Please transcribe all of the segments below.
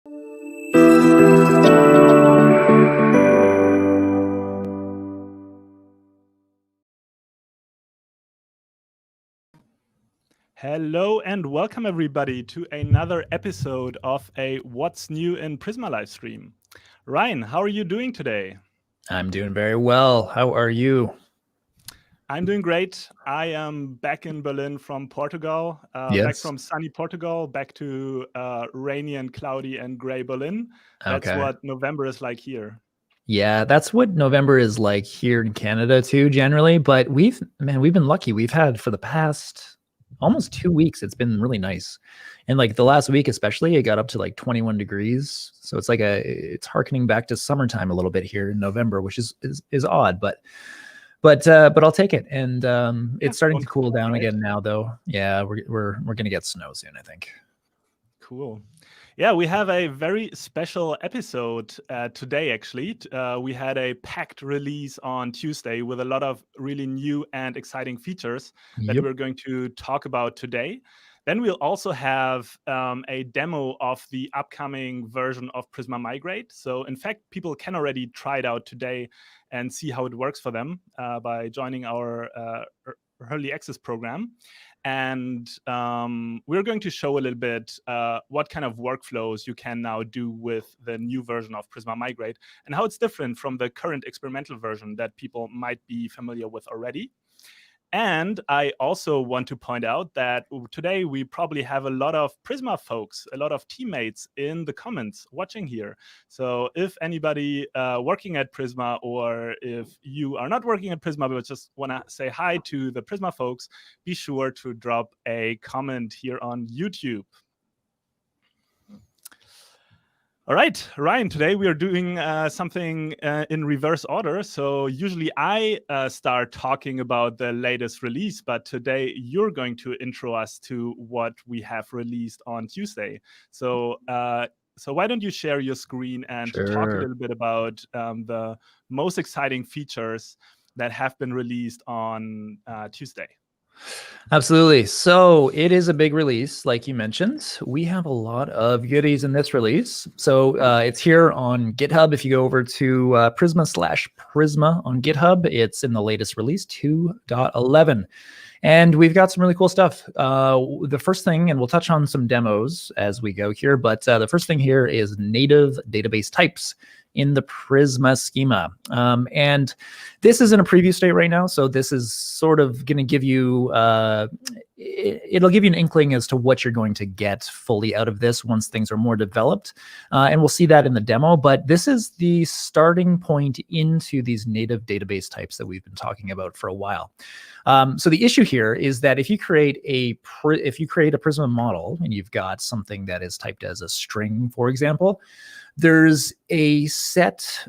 Hello and welcome everybody to another episode of a What's New in Prisma live stream. Ryan, how are you doing today? I'm doing very well. How are you? I'm doing great. I am back in Berlin from Portugal, back from sunny Portugal, back to rainy and cloudy and gray Berlin. That's what November is like here. Yeah, that's what November is like here in Canada too, generally. But we've been lucky. We've had for the past almost 2 weeks, it's been really nice. And like the last week, especially, it got up to like 21 degrees. So it's like it's harkening back to summertime a little bit here in November, which is odd, but I'll take it. And it's starting to cool down again now, though. Yeah, we're gonna get snow soon, I think. Cool. Yeah, we have a very special episode today, actually. We had a packed release on Tuesday with a lot of really new and exciting features that we're going to talk about today. Then we'll also have a demo of the upcoming version of Prisma Migrate. So in fact, people can already try it out today and see how it works for them by joining our early access program. And we're going to show a little bit what kind of workflows you can now do with the new version of Prisma Migrate and how it's different from the current experimental version that people might be familiar with already. And I also want to point out that today we probably have a lot of Prisma folks, a lot of teammates in the comments watching here. So if anybody working at Prisma, or if you are not working at Prisma but just want to say hi to the Prisma folks, be sure to drop a comment here on YouTube. All right, Ryan, today we are doing something in reverse order. So usually I start talking about the latest release, but today you're going to intro us to what we have released on Tuesday. So why don't you share your screen and talk a little bit about the most exciting features that have been released on Tuesday? Absolutely. So it is a big release, like you mentioned. We have a lot of goodies in this release. So it's here on GitHub. If you go over to Prisma/Prisma on GitHub, it's in the latest release, 2.11. And we've got some really cool stuff. The first thing, and we'll touch on some demos as we go here, but the first thing here is native database types in the Prisma schema. And this is in a preview state right now. So this is sort of going to give you, it'll give you an inkling as to what you're going to get fully out of this once things are more developed. And we'll see that in the demo, but this is the starting point into these native database types that we've been talking about for a while. So the issue here is that if you create a Prisma model and you've got something that is typed as a string, for example, there's a set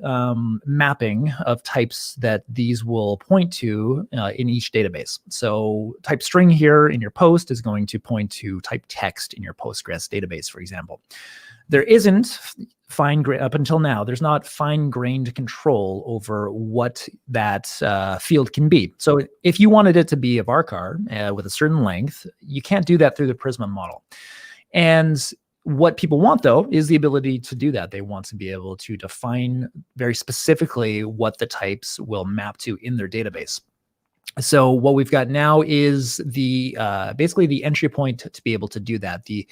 mapping of types that these will point to in each database. So type string here in your post is going to point to type text in your Postgres database, for example. There isn't up until now, there's not fine-grained control over what that field can be. So if you wanted it to be a varchar with a certain length, you can't do that through the Prisma model. And what people want, though, is the ability to do that. They want to be able to define very specifically what the types will map to in their database. So what we've got now is the basically the entry point to be able to do that, the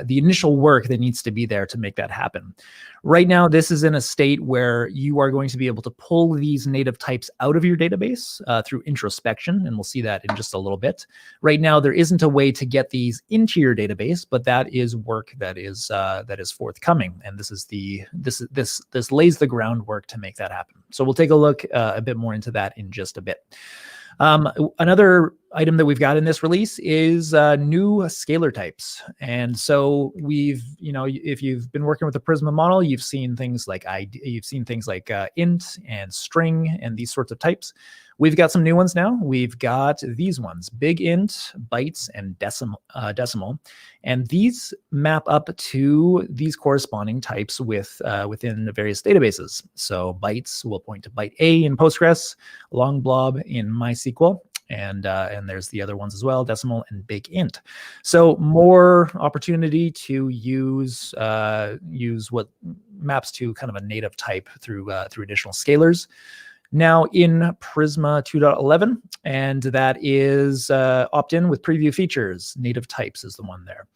initial work that needs to be there to make that happen. Right now, this is in a state where you are going to be able to pull these native types out of your database through introspection, and we'll see that in just a little bit. Right now, there isn't a way to get these into your database, but that is work that is forthcoming, and this lays the groundwork to make that happen. So we'll take a look a bit more into that in just a bit. Another item that we've got in this release is new scalar types. And so if you've been working with the Prisma model, you've seen things like int and string and these sorts of types. We've got some new ones now. We've got these ones, big int, bytes, and decimal. And these map up to these corresponding types within the various databases. So bytes will point to byte A in Postgres, long blob in MySQL, And there's the other ones as well, decimal and big int. So more opportunity to use what maps to kind of a native type through additional scalars. Now in Prisma 2.11, and that is opt-in with preview features. Native types is the one there.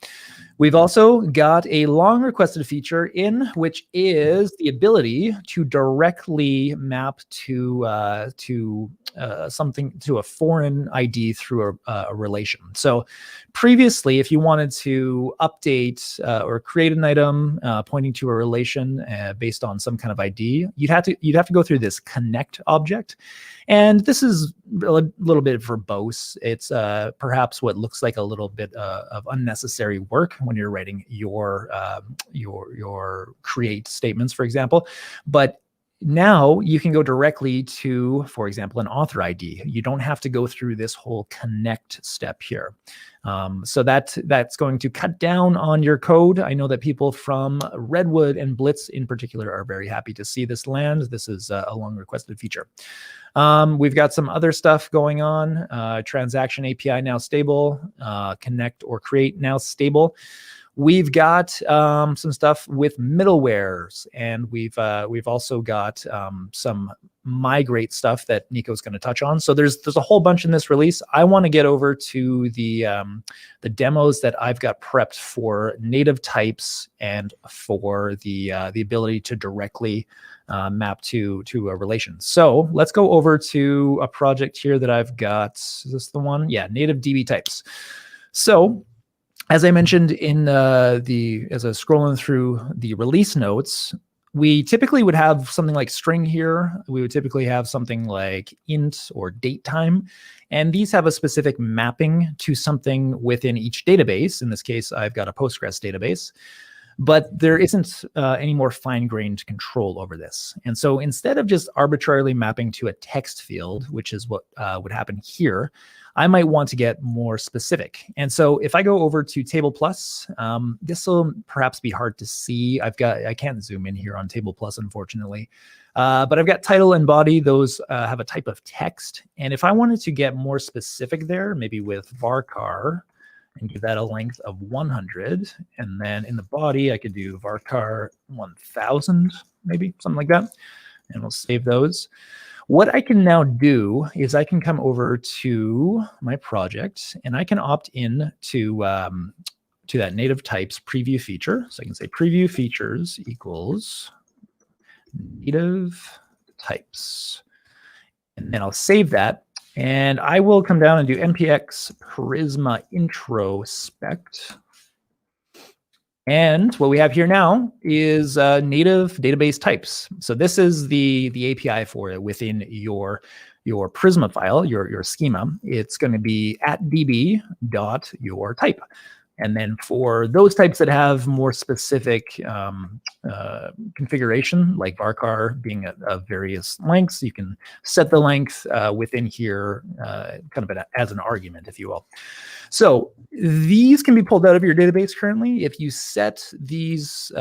We've also got a long requested feature in, which is the ability to directly map to something, to a foreign ID through a relation. So previously, if you wanted to update or create an item pointing to a relation based on some kind of ID, you'd have to go through this connect object. And this is a little bit verbose. It's perhaps what looks like a little bit of unnecessary work when you're writing your create statements, for example. But now you can go directly to, for example, an author ID. You don't have to go through this whole connect step here. So that's going to cut down on your code. I know that people from Redwood and Blitz in particular are very happy to see this land. This is a long requested feature. We've got some other stuff going on. Transaction API now stable. Connect or create now stable. We've got some stuff with middlewares, and we've also got some migrate stuff that Niko's going to touch on. So there's a whole bunch in this release. I want to get over to the demos that I've got prepped for native types and for the ability to directly map to a relation. So let's go over to a project here that I've got. Is this the one? Yeah, native DB types. So as I mentioned in as I was scrolling through the release notes, we typically would have something like string here. We would typically have something like int or date time. And these have a specific mapping to something within each database. In this case, I've got a Postgres database. But there isn't any more fine-grained control over this. And so instead of just arbitrarily mapping to a text field, which is what would happen here, I might want to get more specific. And so if I go over to Table Plus, this will perhaps be hard to see. I can't zoom in here on Table Plus, unfortunately. But I've got title and body. Those have a type of text. And if I wanted to get more specific there, maybe with varchar, and give that a length of 100. And then in the body, I could do varchar 1000, maybe something like that. And we'll save those. What I can now do is I can come over to my project and I can opt in to that native types preview feature. So I can say preview features equals native types. And then I'll save that. And I will come down and do npx Prisma intro spec. And what we have here now is native database types. So this is the API for it within your Prisma file, your schema. It's going to be @db.yourtype. And then for those types that have more specific configuration, like varchar being of various lengths, you can set the length within here kind of as an argument, if you will. So these can be pulled out of your database currently. If you set these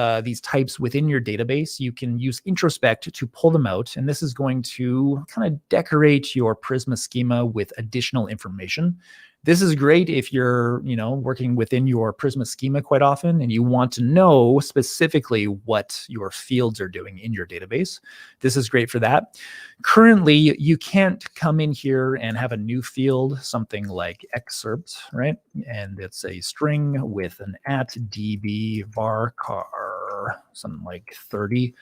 types within your database, you can use introspect to pull them out. And this is going to kind of decorate your Prisma schema with additional information. This is great if you're, working within your Prisma schema quite often and you want to know specifically what your fields are doing in your database. This is great for that. Currently, you can't come in here and have a new field, something like excerpt, right? And it's a string with an @db varchar, something like 30.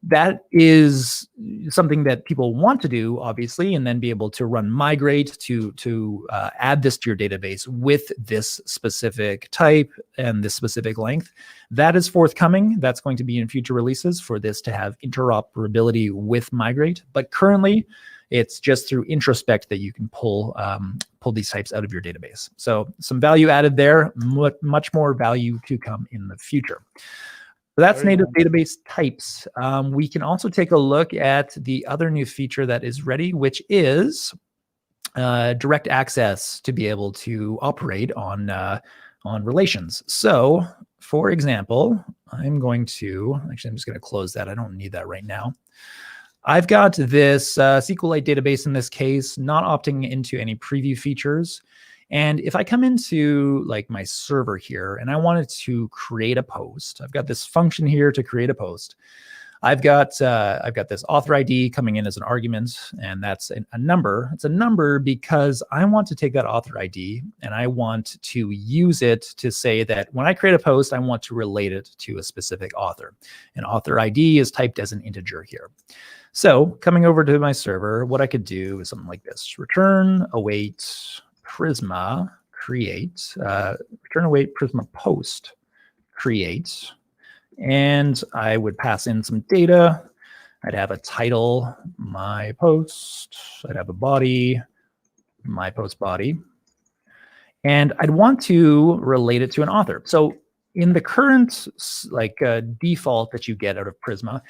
That is something that people want to do, obviously, and then be able to run migrate to add this to your database with this specific type and this specific length. That is forthcoming. That's going to be in future releases for this to have interoperability with migrate. But currently, it's just through introspect that you can pull these types out of your database. So some value added there, much more value to come in the future. So that's native database types. We can also take a look at the other new feature that is ready, which is direct access to be able to operate on relations. So, for example, I'm just going to close that. I don't need that right now. I've got this SQLite database in this case, not opting into any preview features. And if I come into like my server here and I wanted to create a post, I've got this function here to create a post. I've got this author ID coming in as an argument, and that's a number. It's a number because I want to take that author ID and I want to use it to say that when I create a post, I want to relate it to a specific author. And author ID is typed as an integer here. So coming over to my server, what I could do is something like this: return await Prisma create, return await Prisma post create. And I would pass in some data. I'd have a title, my post. I'd have a body, my post body. And I'd want to relate it to an author. So in the current default that you get out of Prisma,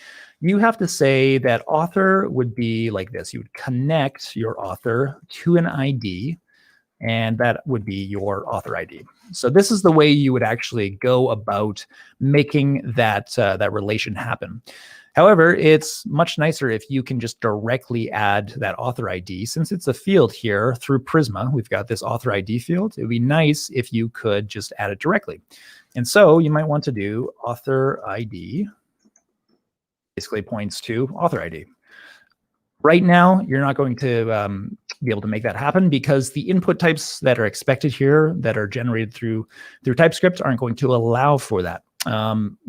you have to say that author would be like this. You would connect your author to an ID, and that would be your author ID. So this is the way you would actually go about making that relation happen. However, it's much nicer if you can just directly add that author ID. Since it's a field here through Prisma, we've got this author ID field. It would be nice if you could just add it directly. And so you might want to do author ID, basically points to author ID. Right now, you're not going to be able to make that happen because the input types that are expected here that are generated through TypeScript aren't going to allow for that.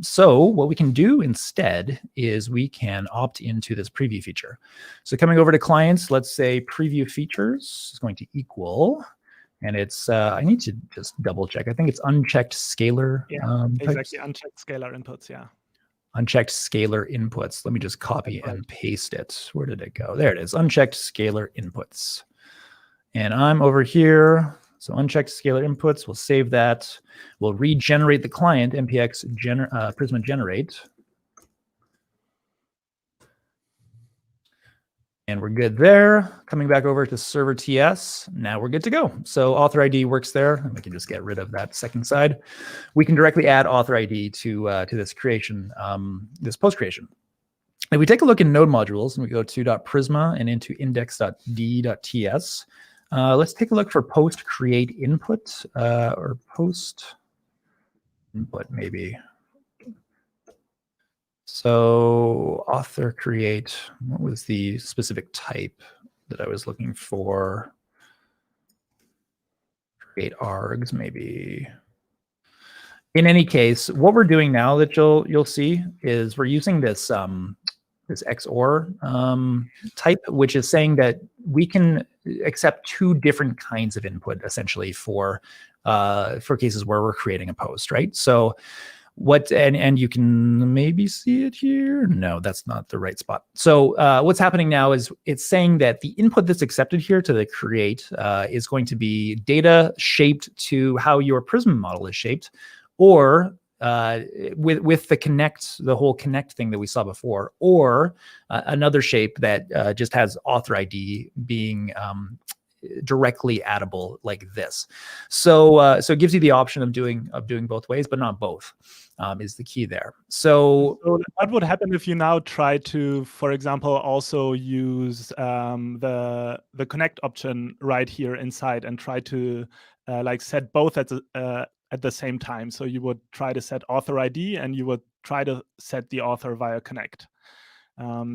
So what we can do instead is we can opt into this preview feature. So coming over to clients, let's say preview features is going to equal, and it's, I need to just double check. I think it's unchecked scalar. Yeah, exactly, unchecked scalar inputs, yeah. Unchecked scalar inputs. Let me just copy and paste it. Where did it go? There it is. Unchecked scalar inputs. And I'm over here. So unchecked scalar inputs. We'll save that. We'll regenerate the client, npx Prisma generate. And we're good there. Coming back over to server TS. Now we're good to go. So author ID works there. And we can just get rid of that second side. We can directly add author ID to this creation, this post creation. If we take a look in node modules and we go to .prisma and into index.d.ts, let's take a look for post create input or post input maybe. So author create, what was the specific type that I was looking for? Create args maybe. In any case, what we're doing now that you'll see is we're using this this XOR type, which is saying that we can accept two different kinds of input essentially for cases where we're creating a post, right? So what, and you can maybe see it here. No, that's not the right spot. So what's happening now is it's saying that the input that's accepted here to the create is going to be data shaped to how your Prisma model is shaped, or with the connect, the whole connect thing that we saw before, or another shape that just has author ID being directly addable like this. So so it gives you the option of doing both ways, but not both, is the key there. So what would happen if you now try to, for example, also use the connect option right here inside and try to like set both at the same time? So you would try to set author ID and you would try to set the author via connect.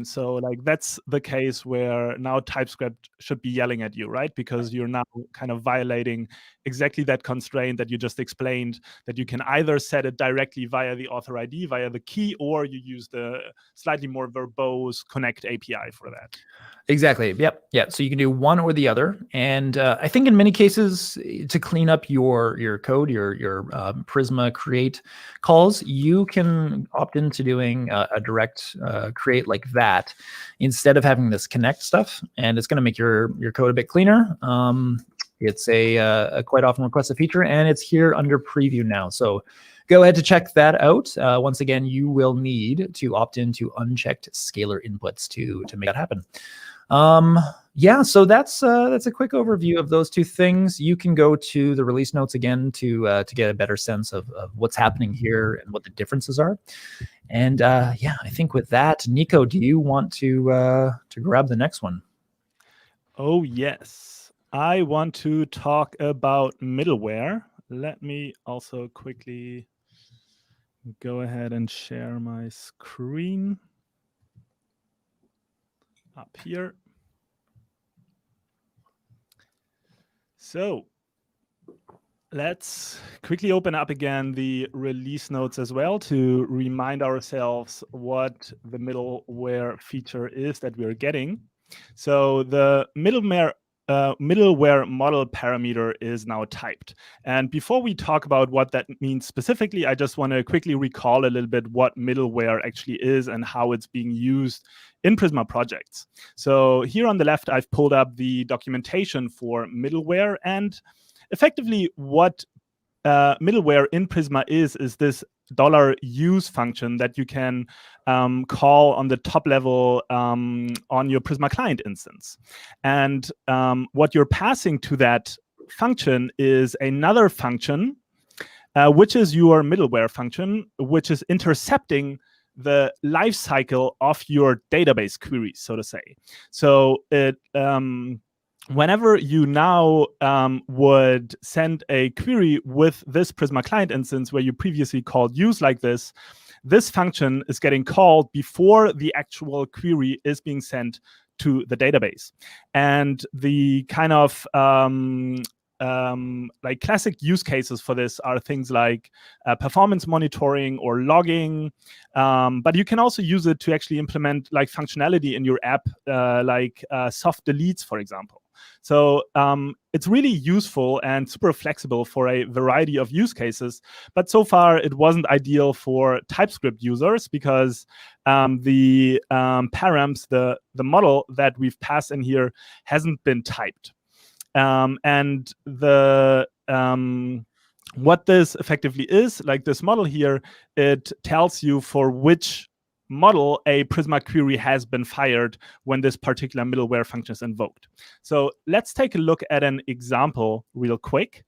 So like that's the case where now TypeScript should be yelling at you, right? Because you're now kind of violating exactly that constraint that you just explained, that you can either set it directly via the author ID, via the key, or you use the slightly more verbose connect API for that. Exactly. Yep. Yeah. So you can do one or the other. And I think in many cases, to clean up your code, your Prisma create calls, you can opt into doing a direct create like that instead of having this connect stuff. And it's going to make your code a bit cleaner. It's a quite often requested feature, and it's here under preview now. So go ahead to check that out. Once again, you will need to opt into unchecked scalar inputs to make that happen. Yeah, so that's a quick overview of those two things. You can go to the release notes again to get a better sense of what's happening here and what the differences are. And yeah, I think with that, Niko, do you want to grab the next one? Oh, yes. I want to talk about middleware. Let me also quickly go ahead and share my screen up here. So let's quickly open up again the release notes as well to remind ourselves what the middleware feature is that we're getting. So the middleware model parameter is now typed. And before we talk about what that means specifically, I just want to quickly recall a little bit what middleware actually is and how it's being used in Prisma projects. So here on the left, I've pulled up the documentation for middleware, and effectively what middleware in Prisma is this $use function that you can call on the top level on your Prisma client instance. And what you're passing to that function is another function, which is your middleware function, which is intercepting the life cycle of your database query, so to say. So it whenever you now would send a query with this Prisma client instance where you previously called use like this, this function is getting called before the actual query is being sent to the database. And the kind of like classic use cases for this are things like performance monitoring or logging, but you can also use it to actually implement like functionality in your app, like soft deletes, for example. So it's really useful and super flexible for a variety of use cases. But so far, it wasn't ideal for TypeScript users because the params, the model that we've passed in here, hasn't been typed. And the what this effectively is, like this model here, it tells you for which model a Prisma query has been fired when this particular middleware function is invoked. So let's take a look at an example real quick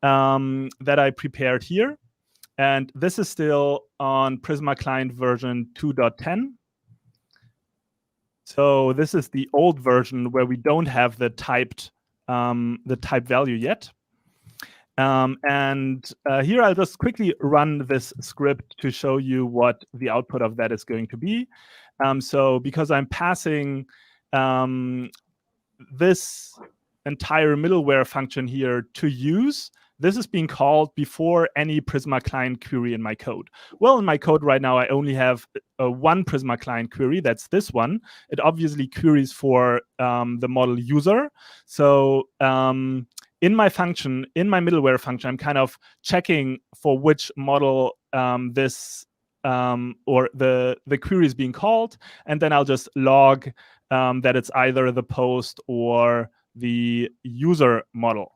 that I prepared here. And this is still on Prisma client version 2.10. So this is the old version where we don't have the type value yet. And here I'll just quickly run this script to show you what the output of that is going to be. So because I'm passing this entire middleware function here to use, this is being called before any Prisma client query in my code. Well, in my code right now, I only have one Prisma client query. That's this one. It obviously queries for the model user. So in my function, in my middleware function, I'm kind of checking for which model this or the query is being called, and then I'll just log that it's either the post or the user model.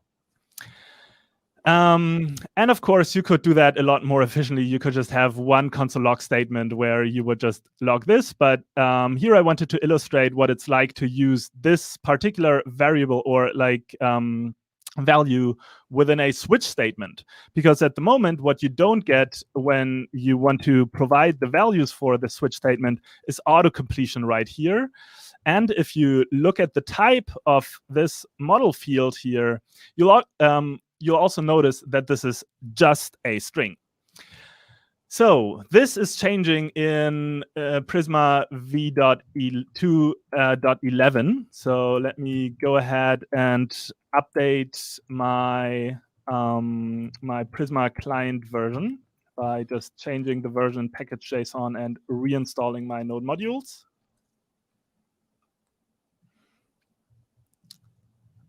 And of course, you could do that a lot more efficiently. You could just have one console log statement where you would just log this. But here I wanted to illustrate what it's like to use this particular variable or like value within a switch statement. Because at the moment, what you don't get when you want to provide the values for the switch statement is auto-completion right here. And if you look at the type of this model field here, you'll also notice that this is just a string. So this is changing in Prisma v2.11. So let me go ahead and update my my Prisma client version by just changing the version package.json and reinstalling my Node modules.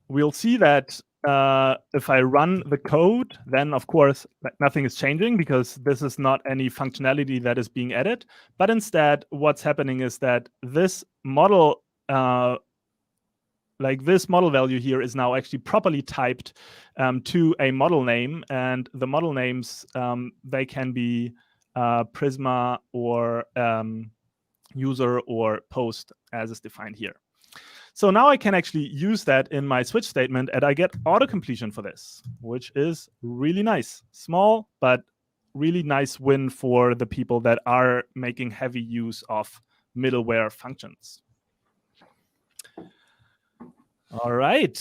We'll see that if I run the code, then of course nothing is changing because this is not any functionality that is being added. But instead, what's happening is that this model, like this model value here, is now actually properly typed to a model name, and the model names they can be Prisma or user or post as is defined here. So now I can actually use that in my switch statement, and I get auto-completion for this, which is really nice. Small, but really nice win for the people that are making heavy use of middleware functions. All right.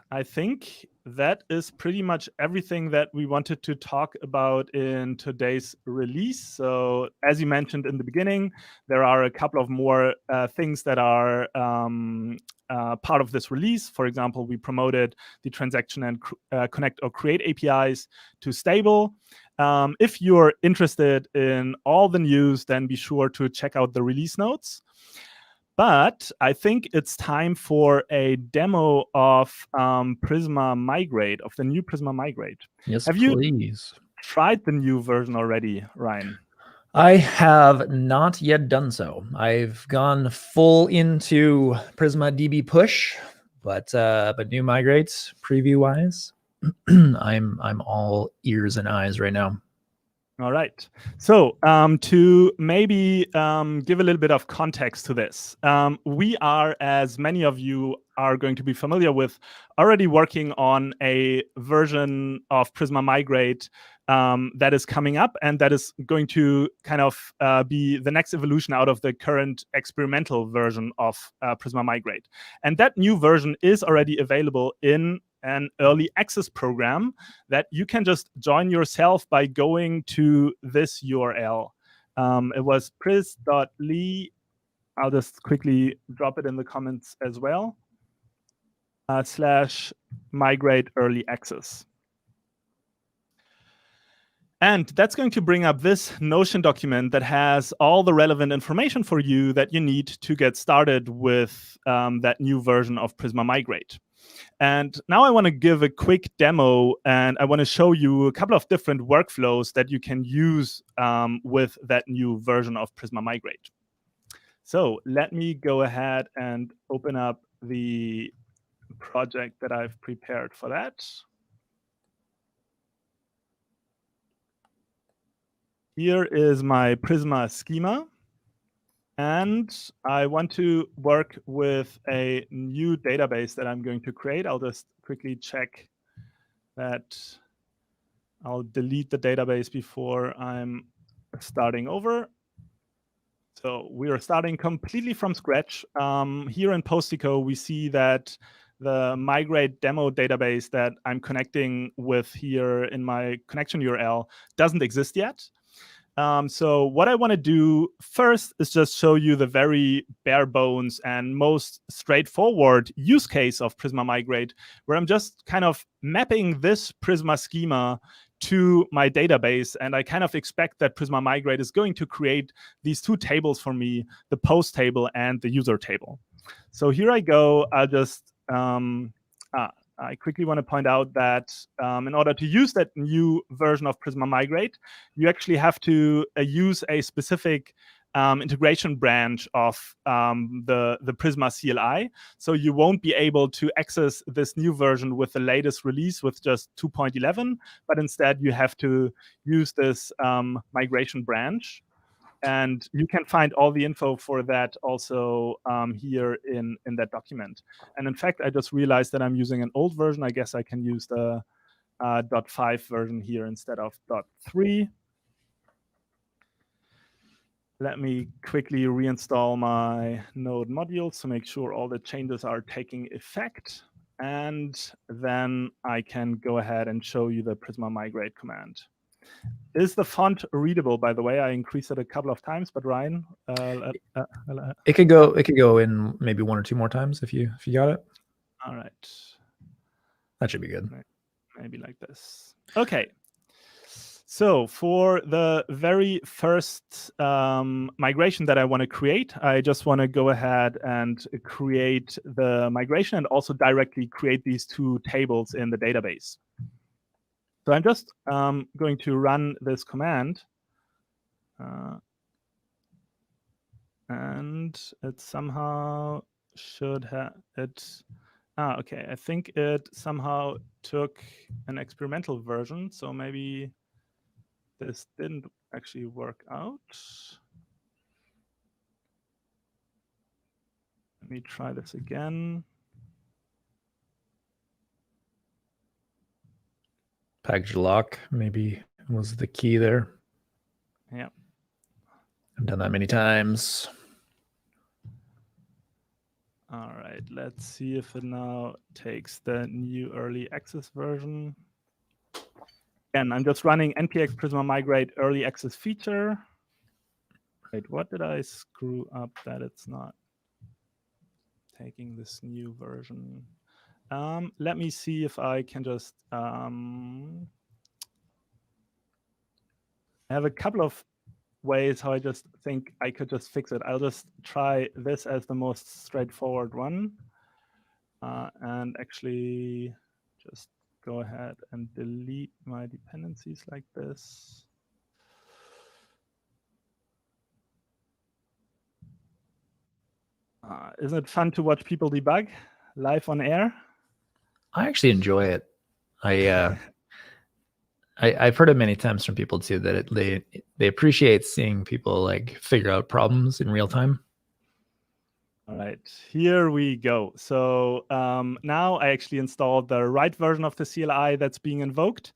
I think that is pretty much everything that we wanted to talk about in today's release. So as you mentioned in the beginning, there are a couple of more things that are part of this release. For example, we promoted the transaction and connect or create APIs to stable. If you're interested in all the news, then be sure to check out the release notes. But I think it's time for a demo of Prisma Migrate, of the new Prisma Migrate. Yes, Have please. you tried the new version already, Ryan? I have not yet done so. I've gone full into Prisma DB push, but new migrates preview wise, I'm all ears and eyes right now. All right. So to maybe give a little bit of context to this, we are, as many of you are going to be familiar with, already working on a version of Prisma Migrate that is coming up, and that is going to kind of be the next evolution out of the current experimental version of Prisma Migrate. And that new version is already available in an early access program that you can just join yourself by going to this URL. It was pris.ly. I'll just quickly drop it in the comments as well. /migrate early access. And that's going to bring up this Notion document that has all the relevant information for you that you need to get started with that new version of Prisma Migrate. And now I want to give a quick demo, and I want to show you a couple of different workflows that you can use with that new version of Prisma Migrate. So let me go ahead and open up the project that I've prepared for that. Here is my Prisma schema. And I want to work with a new database that I'm going to create. I'll just quickly check that. I'll delete the database before I'm starting over. So we are starting completely from scratch. Here in Postico, we see that the Migrate demo database that I'm connecting with here in my connection URL doesn't exist yet. So what I want to do first is just show you the very bare bones and most straightforward use case of Prisma Migrate, where I'm just kind of mapping this Prisma schema to my database. And I kind of expect that Prisma Migrate is going to create these two tables for me, the post table and the user table. So here I go. I'll just I quickly want to point out that in order to use that new version of Prisma Migrate, you actually have to use a specific integration branch of the Prisma CLI. So you won't be able to access this new version with the latest release with just 2.11, but instead you have to use this migration branch. And you can find all the info for that also here in that document. And in fact, I just realized that I'm using an old version. I guess I can use the .5 version here instead of .3. Let me quickly reinstall my Node modules to make sure all the changes are taking effect. And then I can go ahead and show you the Prisma Migrate command. Is the font readable, by the way? I increased it a couple of times, but Ryan, it could go in maybe one or two more times if you got it. All right, that should be good. Maybe like this. Okay. So for the very first migration that I want to create, I just want to go ahead and create the migration and also directly create these two tables in the database. So I'm just going to run this command. And it somehow should have it. Okay. I think it somehow took an experimental version. So maybe this didn't actually work out. Let me try this again. Package lock maybe was the key there. Yeah. I've done that many times. All right, let's see if it now takes the new early access version. And I'm just running npx Prisma migrate early access feature. Wait, what did I screw up that it's not taking this new version? Let me see if I can just I have a couple of ways how I just think I could just fix it. I'll just try this as the most straightforward one. And actually just go ahead and delete my dependencies like this. Isn't it fun to watch people debug live on air? I actually enjoy it. I've heard it many times from people too that they appreciate seeing people like figure out problems in real time. All right, here we go. So now I actually installed the right version of the CLI that's being invoked.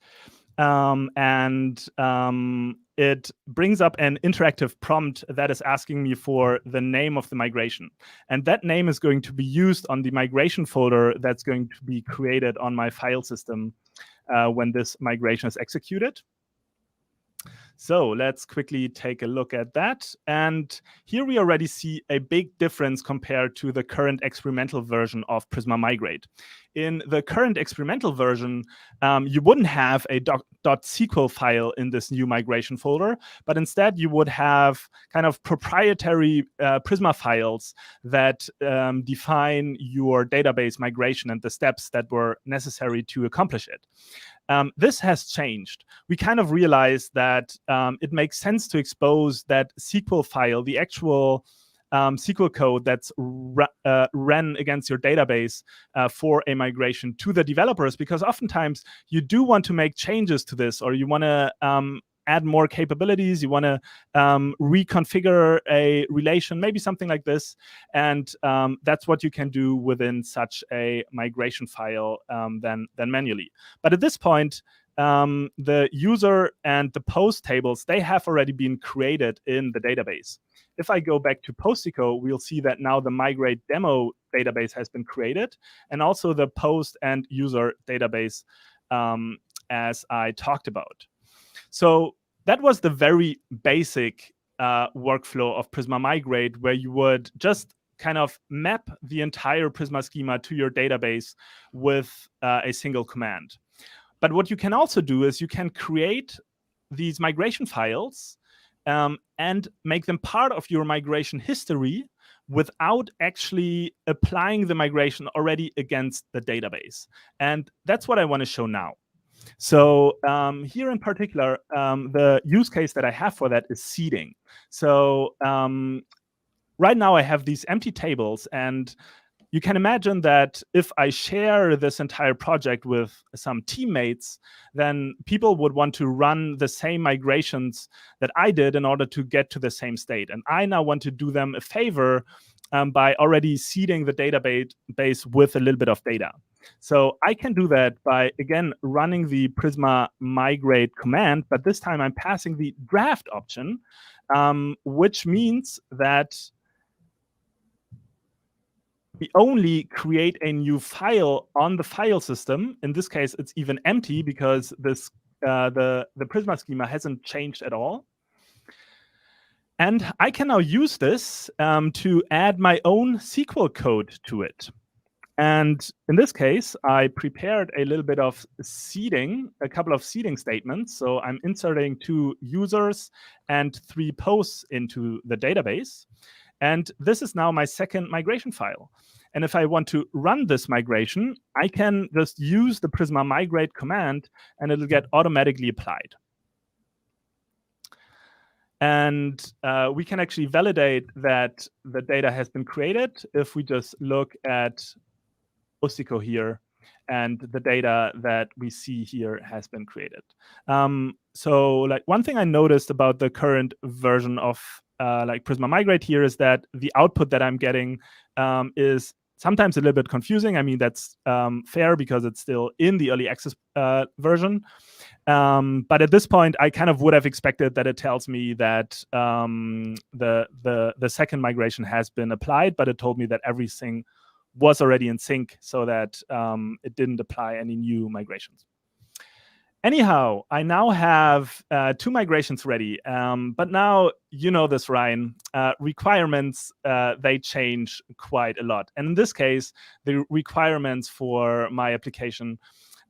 It brings up an interactive prompt that is asking me for the name of the migration. And that name is going to be used on the migration folder that's going to be created on my file system when this migration is executed. So let's quickly take a look at that. And here we already see a big difference compared to the current experimental version of Prisma Migrate. In the current experimental version, you wouldn't have a .sql file in this new migration folder, but instead you would have kind of proprietary Prisma files that define your database migration and the steps that were necessary to accomplish it. This has changed. We kind of realized that it makes sense to expose that SQL file, the actual SQL code that's ran against your database for a migration to the developers, because oftentimes you do want to make changes to this, or you want to add more capabilities, you want to reconfigure a relation, maybe something like this. And that's what you can do within such a migration file than manually. But at this point, the user and the post tables, they have already been created in the database. If I go back to Postico, we'll see that now the migrate demo database has been created, and also the post and user database as I talked about. So that was the very basic workflow of Prisma Migrate, where you would just kind of map the entire Prisma schema to your database with a single command. But what you can also do is you can create these migration files and make them part of your migration history without actually applying the migration already against the database. And that's what I want to show now. So here in particular, the use case that I have for that is seeding. So right now I have these empty tables, and you can imagine that if I share this entire project with some teammates, then people would want to run the same migrations that I did in order to get to the same state. And I now want to do them a favor by already seeding the database with a little bit of data. So I can do that by, again, running the Prisma migrate command, but this time I'm passing the draft option, which means that we only create a new file on the file system. In this case, it's even empty because this the Prisma schema hasn't changed at all. And I can now use this to add my own SQL code to it. And in this case, I prepared a little bit of seeding, a couple of seeding statements. So I'm inserting 2 users and 3 posts into the database. And this is now my second migration file. And if I want to run this migration, I can just use the Prisma migrate command, and it'll get automatically applied. And we can actually validate that the data has been created if we just look at Postico here, and the data that we see here has been created. So like one thing I noticed about the current version of like Prisma Migrate here is that the output that I'm getting is sometimes a little bit confusing. I mean, that's fair because it's still in the early access version. But at this point, I kind of would have expected that it tells me that the second migration has been applied, but it told me that everything was already in sync so that it didn't apply any new migrations. Anyhow, I now have 2 migrations ready. But now, you know this, Ryan, requirements, they change quite a lot. And in this case, the requirements for my application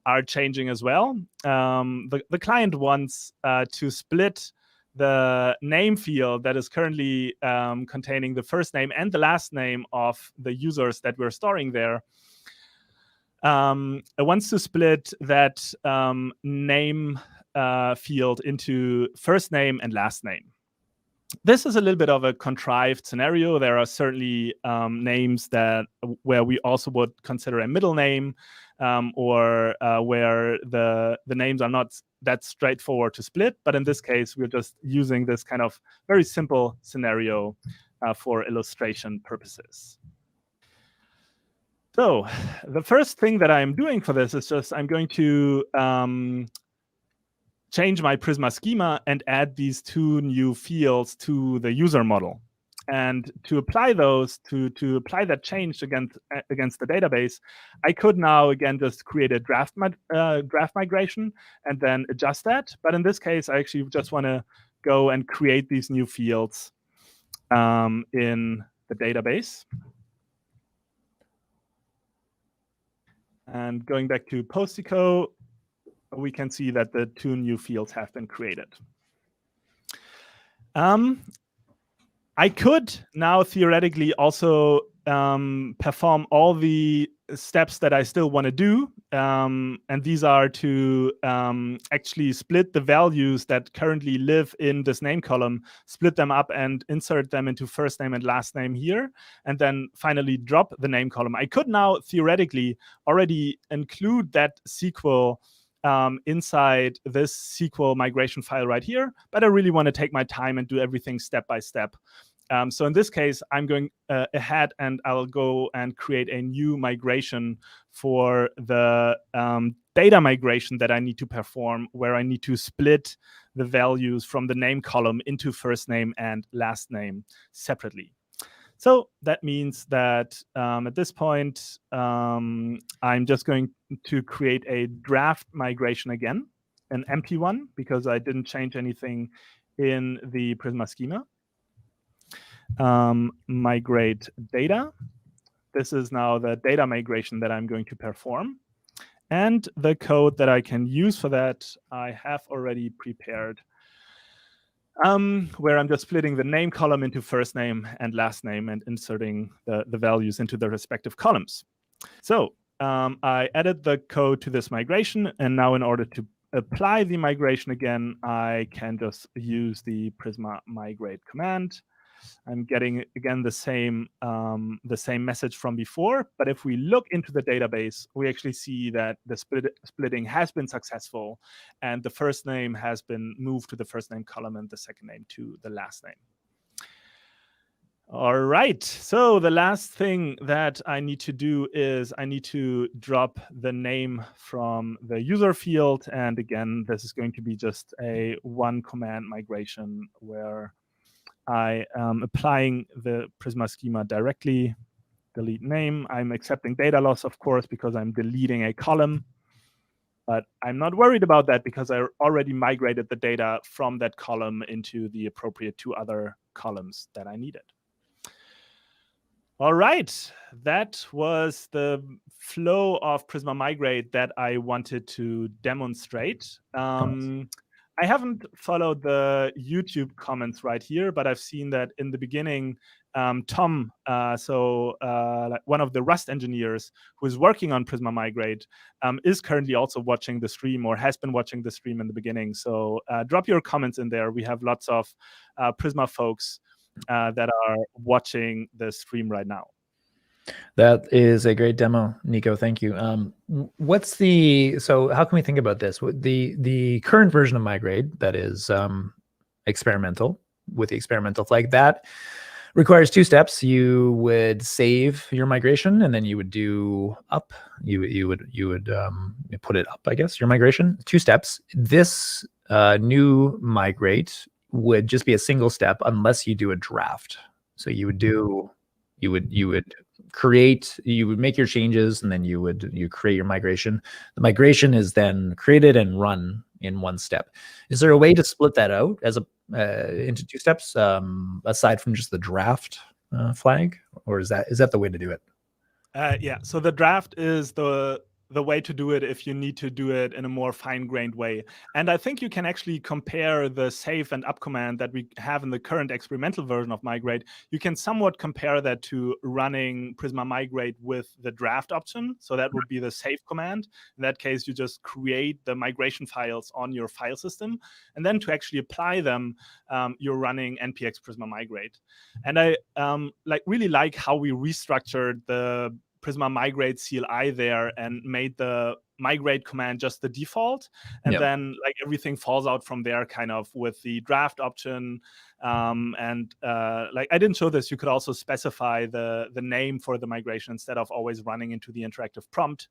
are changing as well. The client wants to split the name field that is currently containing the first name and the last name of the users that we're storing there. It wants to split that name field into first name and last name. This is a little bit of a contrived scenario. There are certainly names where we also would consider a middle name, or where the names are not that straightforward to split. But in this case, we're just using this kind of very simple scenario for illustration purposes. So the first thing that I'm doing for this is just I'm going to change my Prisma schema and add these 2 new fields to the user model. And to apply those, to apply that change against the database, I could now again just create a draft migration and then adjust that. But in this case, I actually just want to go and create these new fields in the database. And going back to Postico, we can see that the 2 new fields have been created. I could now theoretically also perform all the steps that I still want to do. And these are to actually split the values that currently live in this name column, split them up and insert them into first name and last name here, and then finally drop the name column. I could now theoretically already include that SQL inside this SQL migration file right here, but I really want to take my time and do everything step by step. So in this case, I'm going ahead and I'll go and create a new migration for the data migration that I need to perform, where I need to split the values from the name column into first name and last name separately. So that means that at this point, I'm just going to create a draft migration again, an empty one, because I didn't change anything in the Prisma schema. Migrate data. This is now the data migration that I'm going to perform. And the code that I can use for that, I have already prepared, where I'm just splitting the name column into first name and last name and inserting the values into the respective columns. So I added the code to this migration. And now in order to apply the migration again, I can just use the Prisma migrate command. I'm getting, again, the same message from before. But if we look into the database, we actually see that the splitting has been successful. And the first name has been moved to the first name column and the second name to the last name. All right. So the last thing that I need to do is I need to drop the name from the user field. And again, this is going to be just a 1 command migration where I am applying the Prisma schema directly. Delete name. I'm accepting data loss, of course, because I'm deleting a column. But I'm not worried about that because I already migrated the data from that column into the appropriate 2 other columns that I needed. All right. That was the flow of Prisma Migrate that I wanted to demonstrate. I haven't followed the YouTube comments right here, but I've seen that in the beginning, Tom, like one of the Rust engineers who is working on Prisma Migrate, is currently also watching the stream or has been watching the stream in the beginning. So drop your comments in there. We have lots of Prisma folks that are watching the stream right now. That is a great demo, Niko. Thank you. So how can we think about this? The current version of Migrate that is experimental, with the experimental flag. That requires 2 steps. You would save your migration, and then you would do up. You would put it up, I guess, your migration. 2 steps. This new migrate would just be a single step unless you do a draft. So you would make your changes, and then you create your migration. The migration is then created and run in 1 step. Is there a way to split that out as into 2 steps, aside from just the draft flag, or is that the way to do it? Yeah. So the draft is the way to do it if you need to do it in a more fine-grained way. And I think you can actually compare the save and up command that we have in the current experimental version of Migrate. You can somewhat compare that to running Prisma Migrate with the draft option. So that would be the save command. In that case, you just create the migration files on your file system. And then to actually apply them, you're running npx Prisma Migrate. And I really like how we restructured the Prisma Migrate CLI there and made the migrate command just the default. And then everything falls out from there kind of with the draft option. I didn't show this. You could also specify the name for the migration instead of always running into the interactive prompt.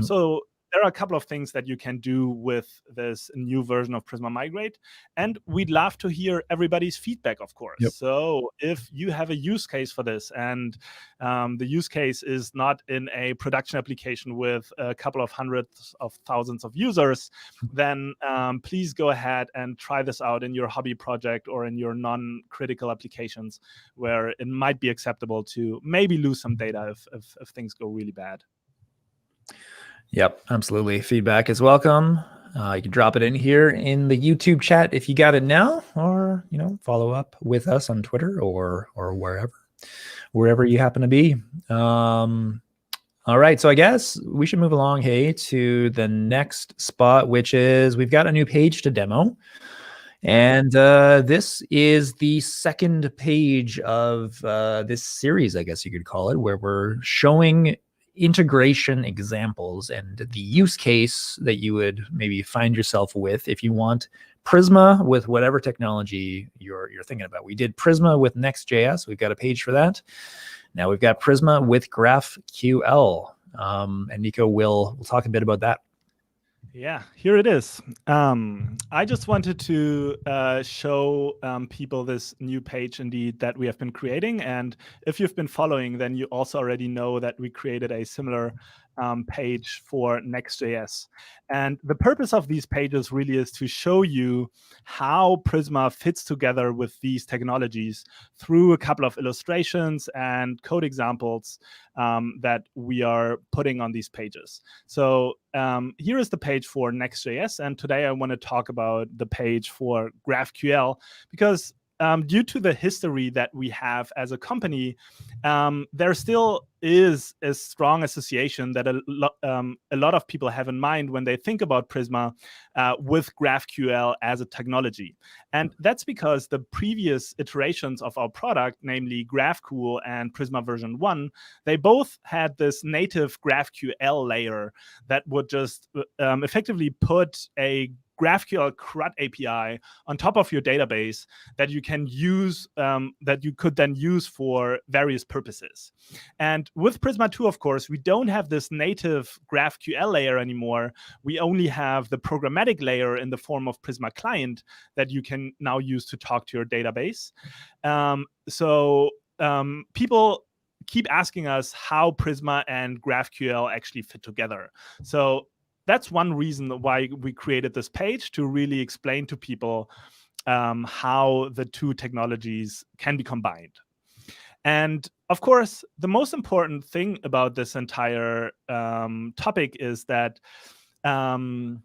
So there are a couple of things that you can do with this new version of Prisma Migrate. And we'd love to hear everybody's feedback, of course. So if you have a use case for this, and the use case is not in a production application with a couple of hundreds of thousands of users, then please go ahead and try this out in your hobby project or in your non-critical applications where it might be acceptable to maybe lose some data if things go really bad. Yep, absolutely. Feedback is welcome. You can drop it in here in the YouTube chat if you got it now, or follow up with us on Twitter or wherever you happen to be. All right, so I guess we should move along, to the next spot, which is we've got a new page to demo. And this is the second page of this series, I guess you could call it, where we're showing integration examples and the use case that you would maybe find yourself with if you want Prisma with whatever technology you're thinking about. We did Prisma with Next.js. We've got a page for that. Now we've got Prisma with GraphQL. And Niko will talk a bit about that. Yeah, here it is. I just wanted to show people this new page indeed that we have been creating. And if you've been following, then you also already know that we created a similar page for Next.js. And the purpose of these pages really is to show you how Prisma fits together with these technologies through a couple of illustrations and code examples that we are putting on these pages. So here is the page for Next.js. And today I want to talk about the page for GraphQL because due to the history that we have as a company, there still is a strong association that a lot of people have in mind when they think about Prisma with GraphQL as a technology. And that's because the previous iterations of our product, namely GraphQL and Prisma version 1, they both had this native GraphQL layer that would just effectively put a GraphQL CRUD API on top of your database that you can use, that you could then use for various purposes. And with Prisma 2, of course, we don't have this native GraphQL layer anymore. We only have the programmatic layer in the form of Prisma Client that you can now use to talk to your database. People keep asking us how Prisma and GraphQL actually fit together. So that's one reason why we created this page, to really explain to people how the two technologies can be combined. And of course, the most important thing about this entire topic is that Prisma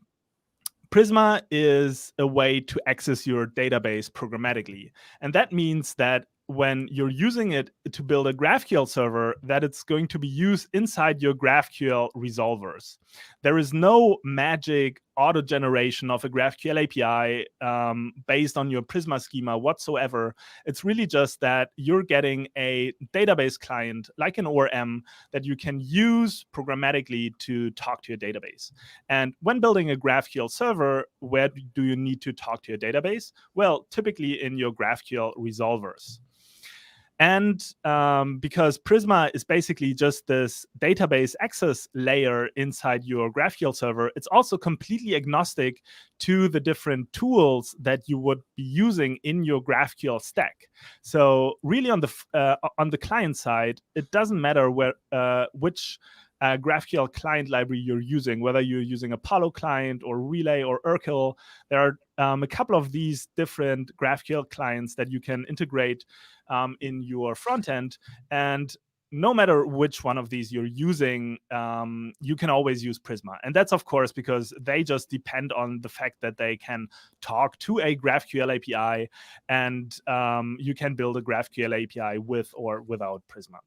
is a way to access your database programmatically. And that means that when you're using it to build a GraphQL server, that it's going to be used inside your GraphQL resolvers. There is no magic auto generation of a GraphQL API based on your Prisma schema whatsoever. It's really just that you're getting a database client like an ORM that you can use programmatically to talk to your database. And when building a GraphQL server, where do you need to talk to your database? Well, typically in your GraphQL resolvers. And because Prisma is basically just this database access layer inside your GraphQL server, it's also completely agnostic to the different tools that you would be using in your GraphQL stack. So really on the client side, it doesn't matter which GraphQL client library you're using, whether you're using Apollo client or Relay or Urkel. There are a couple of these different GraphQL clients that you can integrate in your front end. And no matter which one of these you're using, you can always use Prisma. And that's, of course, because they just depend on the fact that they can talk to a GraphQL API, and you can build a GraphQL API with or without Prisma.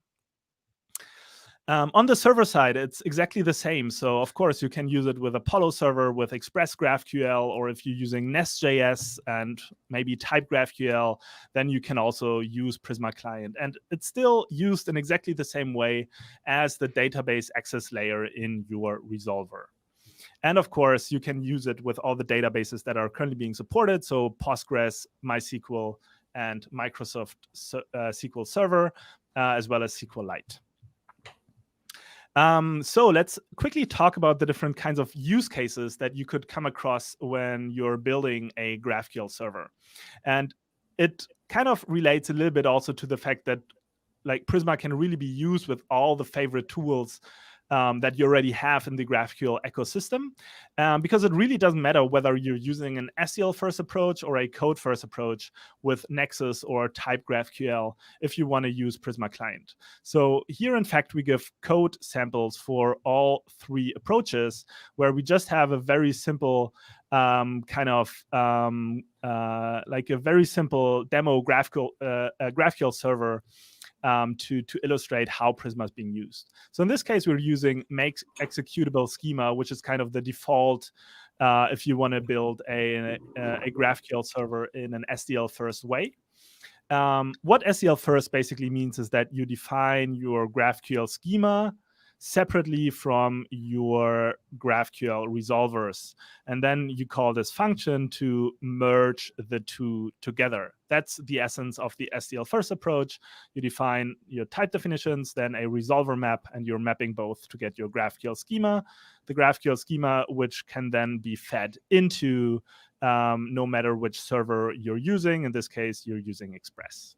On the server side, it's exactly the same. So, of course, you can use it with Apollo server, with Express GraphQL, or if you're using Nest.js and maybe Type GraphQL, then you can also use Prisma Client. And it's still used in exactly the same way as the database access layer in your resolver. And of course, you can use it with all the databases that are currently being supported. So Postgres, MySQL, and Microsoft SQL Server, as well as SQLite. So let's quickly talk about the different kinds of use cases that you could come across when you're building a GraphQL server. And it kind of relates a little bit also to the fact that like Prisma can really be used with all the favorite tools that you already have in the GraphQL ecosystem, because it really doesn't matter whether you're using an SEL first approach or a code first approach with Nexus or Type GraphQL if you want to use Prisma Client. So here, in fact, we give code samples for all three approaches, where we just have a very simple like a very simple demo GraphQL server to illustrate how Prisma is being used. So in this case, we're using make executable schema, which is kind of the default if you want to build a GraphQL server in an SDL first way. What SDL first basically means is that you define your GraphQL schema separately from your GraphQL resolvers. And then you call this function to merge the two together. That's the essence of the SDL first approach. You define your type definitions, then a resolver map, and you're mapping both to get your GraphQL schema. The GraphQL schema, which can then be fed into no matter which server you're using. In this case, you're using Express.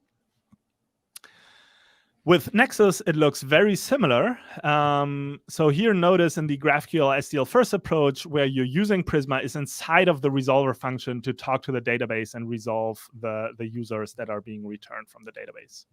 With Nexus, it looks very similar. So here, notice in the GraphQL SDL first approach, where you're using Prisma is inside of the resolver function to talk to the database and resolve the users that are being returned from the database.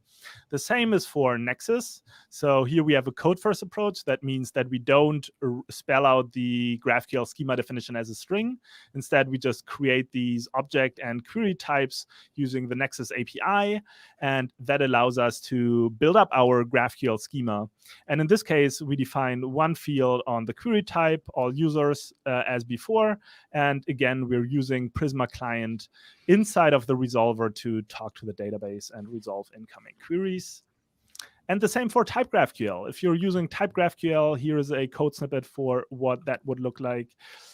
The same is for Nexus. So here we have a code first approach. That means that we don't spell out the GraphQL schema definition as a string. Instead, we just create these object and query types using the Nexus API. And that allows us to build up our GraphQL schema. And in this case, we define one field on the query type, all users as before. And again, we're using Prisma Client inside of the resolver to talk to the database and resolve incoming queries. And the same for Type GraphQL. If you're using Type GraphQL, here is a code snippet for what that would look like.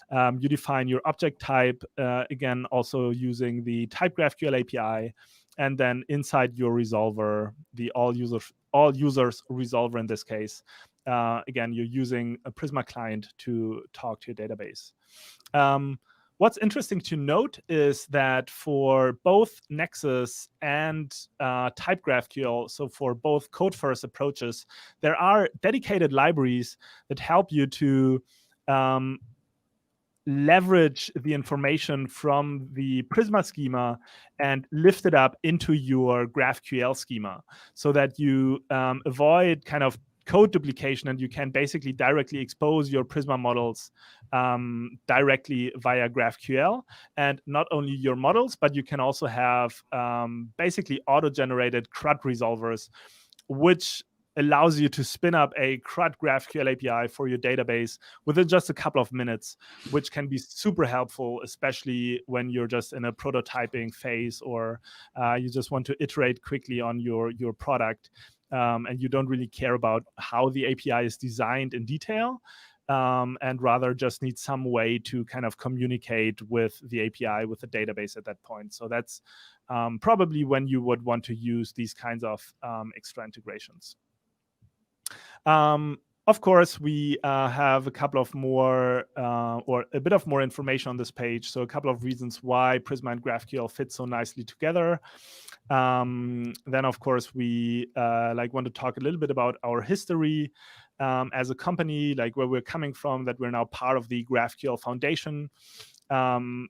You define your object type, again, also using the Type GraphQL API. And then inside your resolver, the all users resolver in this case, again, you're using a Prisma client to talk to your database. What's interesting to note is that for both Nexus and Type GraphQL, so for both code-first approaches, there are dedicated libraries that help you to leverage the information from the Prisma schema and lift it up into your GraphQL schema so that you avoid kind of code duplication, and you can basically directly expose your Prisma models directly via GraphQL. And not only your models, but you can also have basically auto-generated CRUD resolvers, which allows you to spin up a CRUD GraphQL API for your database within just a couple of minutes, which can be super helpful, especially when you're just in a prototyping phase, or you just want to iterate quickly on your product, and you don't really care about how the API is designed in detail, and rather just need some way to kind of communicate with the API, with the database at that point. So that's probably when you would want to use these kinds of extra integrations. Of course, we have a couple of more, or a bit of more information on this page. So a couple of reasons why Prisma and GraphQL fit so nicely together. Then, of course, we want to talk a little bit about our history as a company, like where we're coming from, that we're now part of the GraphQL Foundation,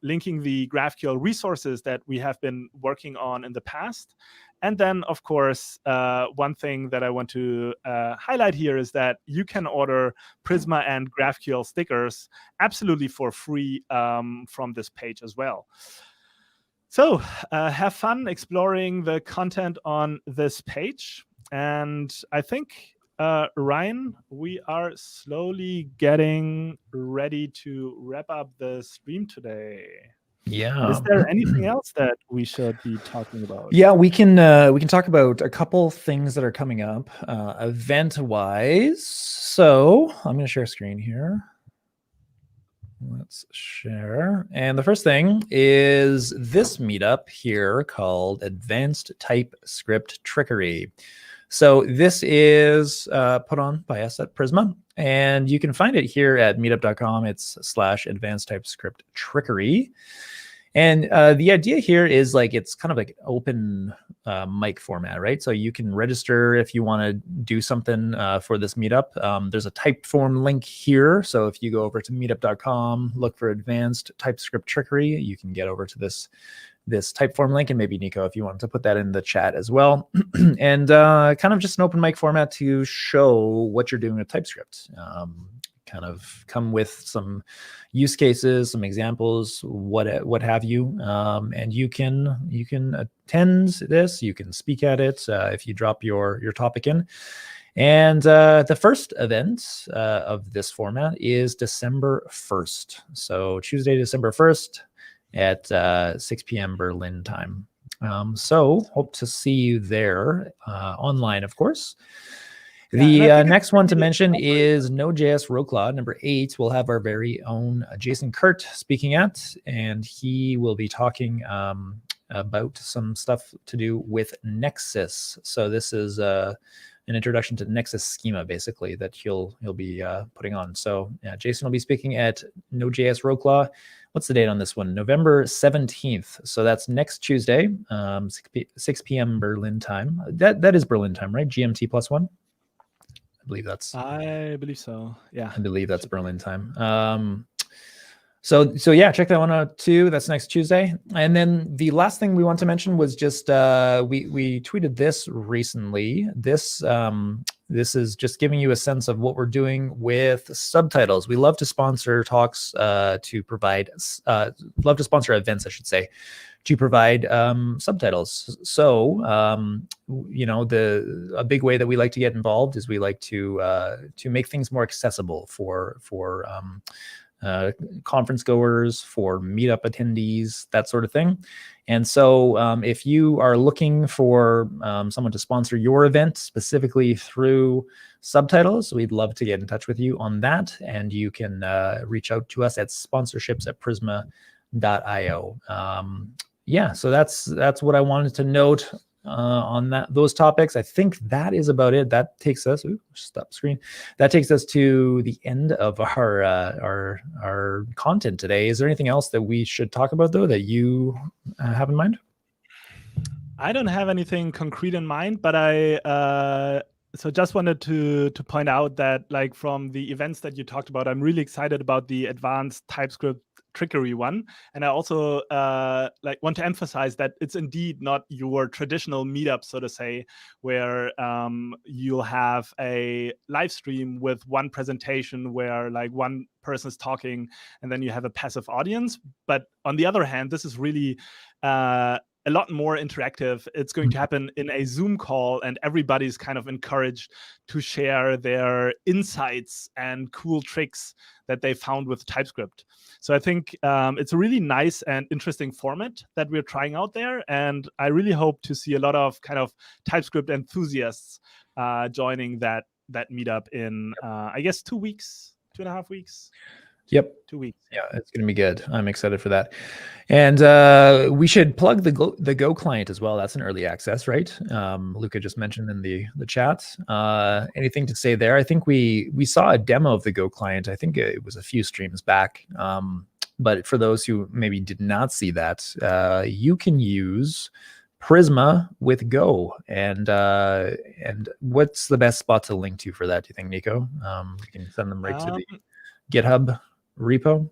linking the GraphQL resources that we have been working on in the past. And then, of course, one thing that I want to highlight here is that you can order Prisma and GraphQL stickers absolutely for free from this page as well. So have fun exploring the content on this page. And I think, Ryan, we are slowly getting ready to wrap up the stream today. Yeah. Is there anything else that we should be talking about? Yeah, we can talk about a couple things that are coming up event-wise. So I'm going to share screen here. Let's share. And the first thing is this meetup here called Advanced TypeScript Trickery. So this is put on by us at Prisma, and you can find it here at meetup.com. It's /advanced TypeScript Trickery. And the idea here is like, it's kind of like open mic format, right? So you can register if you want to do something for this meetup. There's a Typeform link here. So if you go over to meetup.com, look for Advanced TypeScript Trickery, you can get over to this Typeform link. And maybe Niko, if you want to put that in the chat as well. And kind of just an open mic format to show what you're doing with TypeScript. Kind of come with some use cases, some examples, what have you, and you can attend this. You can speak at it if you drop your topic in. And the first event of this format is December 1st. So Tuesday, December 1st at 6 p.m. Berlin time. So hope to see you there online, of course. The next one to mention is Node.js Wroclaw, number 8. We'll have our very own Jason Kuhrt speaking at, and he will be talking about some stuff to do with Nexus. So this is an introduction to Nexus schema, basically, that he'll be putting on. So yeah, Jason will be speaking at Node.js Wroclaw. What's the date on this one? November 17th. So that's next Tuesday, 6 p.m. Berlin time. That is Berlin time, right? GMT +1. I believe so. Yeah. I believe that's Berlin time. So yeah, check that one out too. That's next Tuesday. And then the last thing we want to mention was just we tweeted this recently. This is just giving you a sense of what we're doing with subtitles. We love to sponsor talks love to sponsor events, I should say, to provide subtitles. So, a big way that we like to get involved is we like to make things more accessible for conference goers, for meetup attendees, that sort of thing. And so if you are looking for someone to sponsor your event specifically through subtitles, we'd love to get in touch with you on that. And you can reach out to us at sponsorships@prisma.io. Yeah, so that's what I wanted to note on those topics. I think that is about it. That takes us. Stop screen. That takes us to the end of our content today. Is there anything else that we should talk about though that you have in mind? I don't have anything concrete in mind, but I just wanted to point out that, like, from the events that you talked about, I'm really excited about the advanced TypeScript Trickery one. And I also want to emphasize that it's indeed not your traditional meetup, so to say, where you'll have a live stream with one presentation where like one person is talking and then you have a passive audience. But on the other hand, this is really a lot more interactive. It's going to happen in a Zoom call, and everybody's kind of encouraged to share their insights and cool tricks that they found with TypeScript. So I think it's a really nice and interesting format that we're trying out there, and I really hope to see a lot of kind of TypeScript enthusiasts joining that meetup in I guess 2 weeks, 2.5 weeks. Yep. 2 weeks. Yeah, it's going to be good. I'm excited for that. And we should plug the Go client as well. That's an early access, right? Luca just mentioned in the chat. Anything to say there? I think we saw a demo of the Go client. I think it was a few streams back. But for those who maybe did not see that, you can use Prisma with Go. And what's the best spot to link to for that, do you think, Niko? We can send them right to the GitHub repo.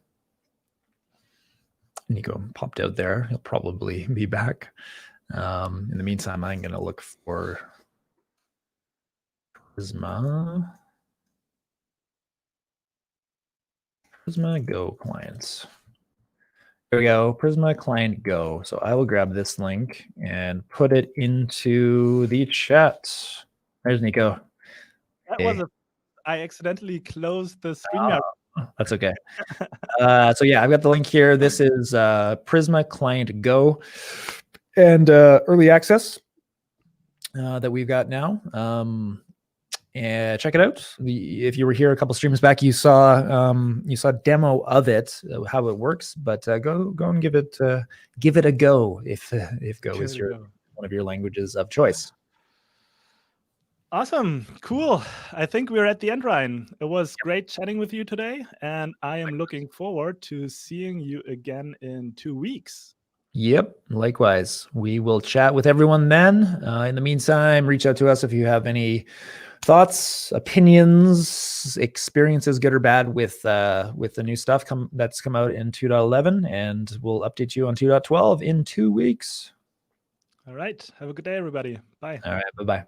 Niko popped out there. He'll probably be back. In the meantime, I'm going to look for Prisma Go clients. There we go. Prisma client Go. So I will grab this link and put it into the chat. There's Niko. I accidentally closed the StreamYard. That's okay. So yeah, I've got the link here. This is Prisma Client Go and early access that we've got now. And check it out. If you were here a couple streams back, you saw a demo of it, how it works. But go and give it a go if Go is one of your languages of choice. Awesome. Cool. I think we're at the end, Ryan. It was great chatting with you today, and I am looking forward to seeing you again in 2 weeks. Yep, likewise. We will chat with everyone then. In the meantime, reach out to us if you have any thoughts, opinions, experiences, good or bad, with the new stuff that's come out in 2.11, and we'll update you on 2.12 in 2 weeks. All right. Have a good day, everybody. Bye. All right. Bye-bye.